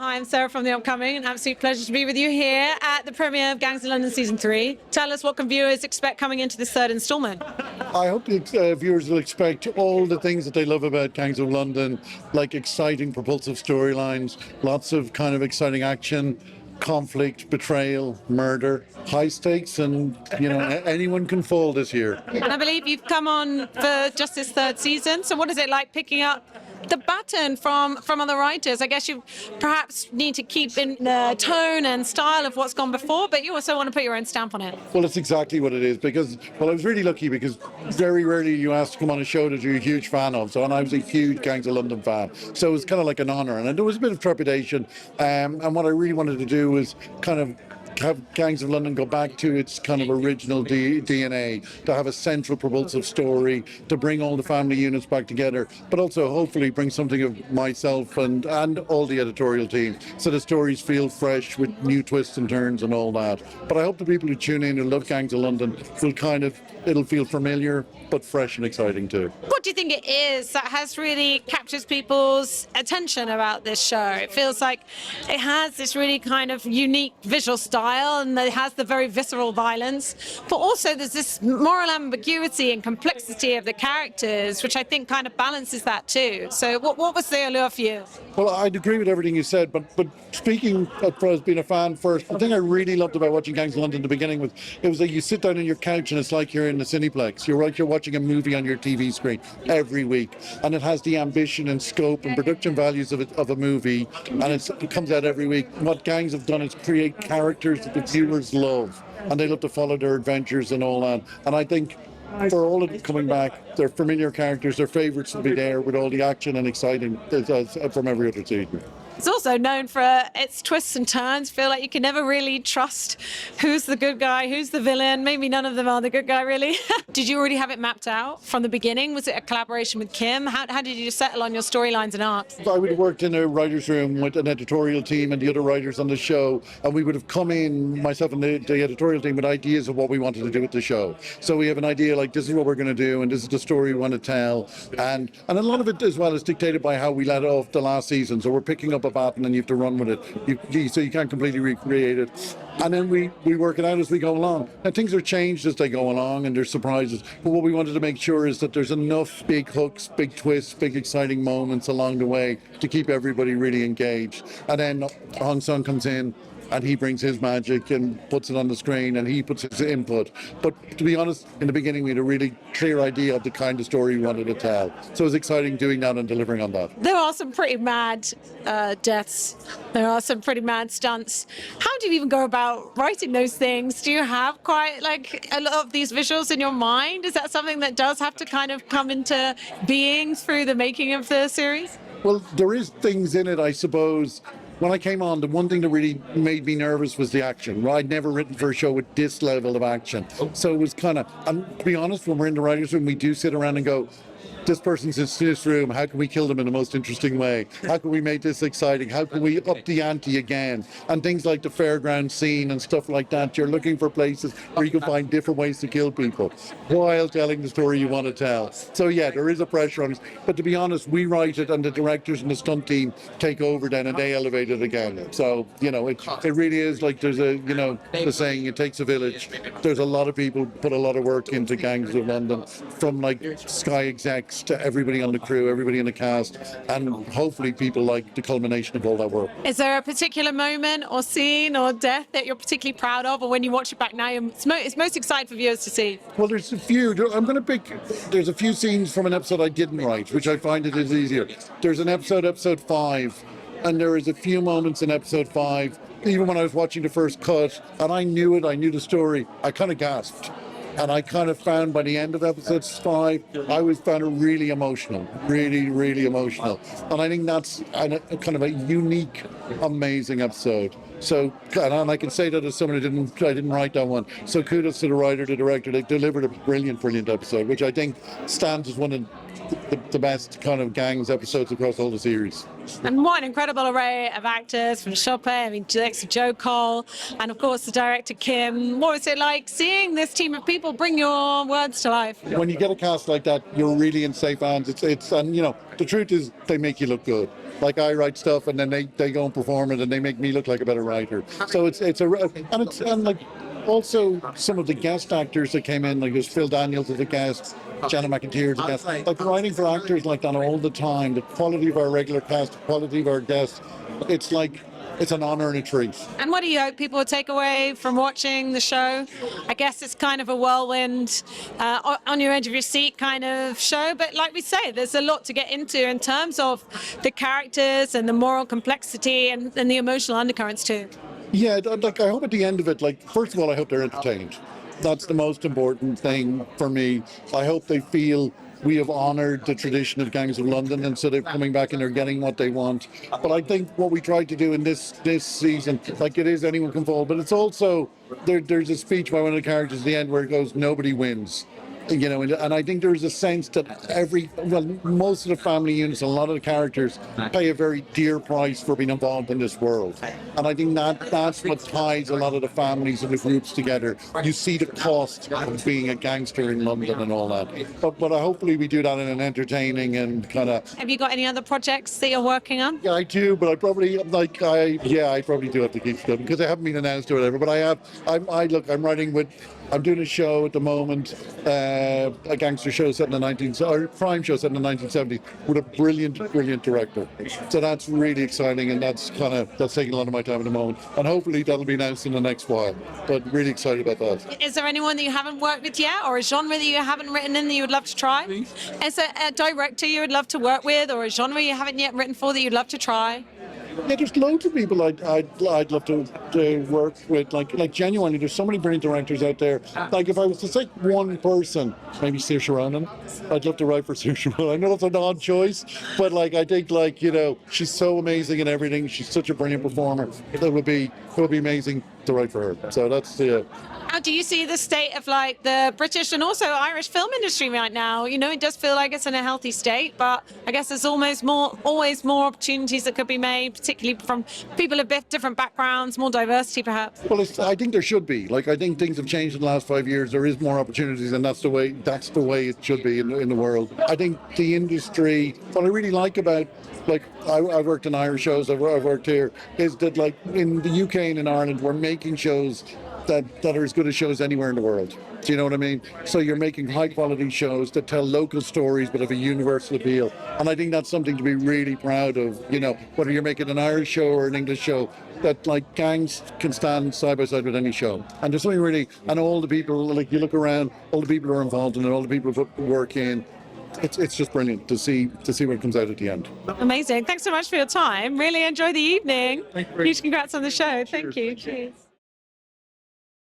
Hi, I'm Sarah from The Upcoming. An absolute pleasure to be with you here at the premiere of Gangs of London Season 3. Tell us, what can viewers expect coming into this third instalment? I hope that viewers will expect all the things that they love about Gangs of London, like exciting, propulsive storylines, lots of kind of exciting action, conflict, betrayal, murder, high stakes, and anyone can fall this year. And I believe you've come on for just this third season. So what is it like picking up the baton from other writers? I guess you perhaps need to keep in the tone and style of what's gone before, but you also want to put your own stamp on it. Well, it's exactly what it is because, I was really lucky because very rarely you asked to come on a show that you're a huge fan of. And I was a huge Gangs of London fan. So it was kind of like an honour. And there was a bit of trepidation. And what I really wanted to do was kind of have Gangs of London go back to its kind of original DNA, to have a central propulsive story, to bring all the family units back together, but also hopefully bring something of myself and all the editorial team, so the stories feel fresh with new twists and turns and all that. But I hope the people who tune in who love Gangs of London it'll feel familiar, but fresh and exciting too. What do you think it is that has really captured people's attention about this show? It feels like it has this really kind of unique visual style, and it has the very visceral violence, but also there's this moral ambiguity and complexity of the characters, which I think kind of balances that too. So what was the allure for you? Well, I'd agree with everything you said, but speaking as being a fan first, the thing I really loved about watching Gangs of London in the beginning was it was like you sit down on your couch and it's like you're in the Cineplex. You're watching a movie on your TV screen every week, and it has the ambition and scope and production values of a movie, and it comes out every week. What Gangs have done is create characters that the viewers love, and they love to follow their adventures and all that. And I think for all of it coming back, their familiar characters, their favourites will be there with all the action and exciting from every other season. It's also known for its twists and turns. Feel like you can never really trust who's the good guy, who's the villain. Maybe none of them are the good guy, really. Did you already have it mapped out from the beginning? Was it a collaboration with Kim? How did you settle on your storylines and arcs? I would have worked in a writer's room with an editorial team and the other writers on the show, and we would have come in, myself and the editorial team, with ideas of what we wanted to do with the show. So we have an idea like, this is what we're going to do, and this is the story we want to tell. And a lot of it as well is dictated by how we let off the last season. So we're picking up a baton and you have to run with it. So you can't completely recreate it. And then we work it out as we go along. And things are changed as they go along, and there's surprises. But what we wanted to make sure is that there's enough big hooks, big twists, big exciting moments along the way to keep everybody really engaged. And then Hong Sung comes in, and he brings his magic and puts it on the screen, and he puts his input. But to be honest, in the beginning, we had a really clear idea of the kind of story we wanted to tell. So it was exciting doing that and delivering on that. There are some pretty mad deaths. There are some pretty mad stunts. How do you even go about writing those things? Do you have quite like a lot of these visuals in your mind? Is that something that does have to kind of come into being through the making of the series? Well, there is things in it, I suppose. When I came on, the one thing that really made me nervous was the action. I'd never written for a show with this level of action. So it was kind of, and to be honest, when we're in the writer's room, we do sit around and go, this person's in this room, how can we kill them in the most interesting way? How can we make this exciting? How can we up the ante again? And things like the fairground scene and stuff like that. You're looking for places where you can find different ways to kill people while telling the story you want to tell. So yeah, there is a pressure on us. But to be honest, we write it and the directors and the stunt team take over then and they elevate it again. So, it really is like there's the saying, it takes a village. There's a lot of people put a lot of work into Gangs of London, from like Sky execs to everybody on the crew, everybody in the cast, and hopefully people like the culmination of all that work. Is there a particular moment or scene or death that you're particularly proud of, or when you watch it back now, it's most exciting for viewers to see? Well, there's a few. There's a few scenes from an episode I didn't write, which I find it is easier. There's an episode 5, and there is a few moments in episode 5, even when I was watching the first cut, and I knew the story, I kind of gasped. And I kind of found by the end of episode 5, I found it really emotional, really, really emotional. And I think that's a kind of a unique, amazing episode. So, and I can say that as someone who didn't write that one. So kudos to the writer, the director. They delivered a brilliant, brilliant episode, which I think stands as one of the best kind of gangs episodes across all the series. And what an incredible array of actors from Chopin, I mean, Joe Cole, and of course the director Kim. What was it like seeing this team of people bring your words to life? When you get a cast like that, you're really in safe hands. And you know, the truth is they make you look good. Like I write stuff and then they go and perform it and they make me look like a better writer. So and like also some of the guest actors that came in, like there's Phil Daniels as a guest, Jenna McIntyre as a guest. Like writing for actors like that all the time, the quality of our regular cast, the quality of our guests, it's an honor and a treat. And what do you hope people will take away from watching the show? I guess it's kind of a whirlwind, on your edge of your seat kind of show. But like we say, there's a lot to get into in terms of the characters and the moral complexity and the emotional undercurrents too. Yeah, like I hope at the end of it, like first of all, I hope they're entertained. That's the most important thing for me. I hope they feel we have honoured the tradition of Gangs of London, and so they're coming back and they're getting what they want. But I think what we tried to do in this season, like it is anyone can fall, but it's also there's a speech by one of the characters at the end where it goes, nobody wins. You know, and I think there's a sense that most of the family units, a lot of the characters pay a very dear price for being involved in this world. And I think that's what ties a lot of the families and the groups together. You see the cost of being a gangster in London and all that. But hopefully we do that in an entertaining and kind of... Have you got any other projects that you're working on? Yeah, I do, but I probably do have to keep stuff because they haven't been announced or whatever. But I'm writing with... I'm doing a show at the moment, a gangster show set in the crime show set in the 1970s with a brilliant director. So that's really exciting, and that's taking a lot of my time at the moment. And hopefully that'll be announced in the next while. But really excited about that. Is there anyone that you haven't worked with yet, or a genre that you haven't written in that you would love to try? Is there a director you would love to work with, or a genre you haven't yet written for that you'd love to try? Yeah, there's loads of people I'd love to work with. Like genuinely, there's so many brilliant directors out there. Like if I was to take one person, maybe Saoirse Ronan. I'd love to write for Saoirse Ronan. I know that's an odd choice, but like I think she's so amazing in everything. She's such a brilliant performer. It would be amazing to write for her. So that's How do you see the state of like the British and also Irish film industry right now? You know, it does feel like it's in a healthy state, but I guess there's always more opportunities that could be made, particularly from people of different backgrounds, more diversity perhaps. Well, I think there should be. Like I think things have changed in the last 5 years. There is more opportunities, and that's the way it should be in the world. I think the industry. What I really like about I've worked in Irish shows. I've worked here. Is that like in the UK and in Ireland, we're making shows that are as good as shows anywhere in the world. Do you know what I mean? So you're making high quality shows that tell local stories but have a universal appeal. And I think that's something to be really proud of, you know, whether you're making an Irish show or an English show, that like gangs can stand side by side with any show. And there's something really, and all the people, like you look around, all the people who are involved in it, all the people who put work in, it's just brilliant to see what comes out at the end. Amazing. Thanks so much for your time. Really enjoy the evening. Thank you. Huge congrats on the show. Thank you. Cheers.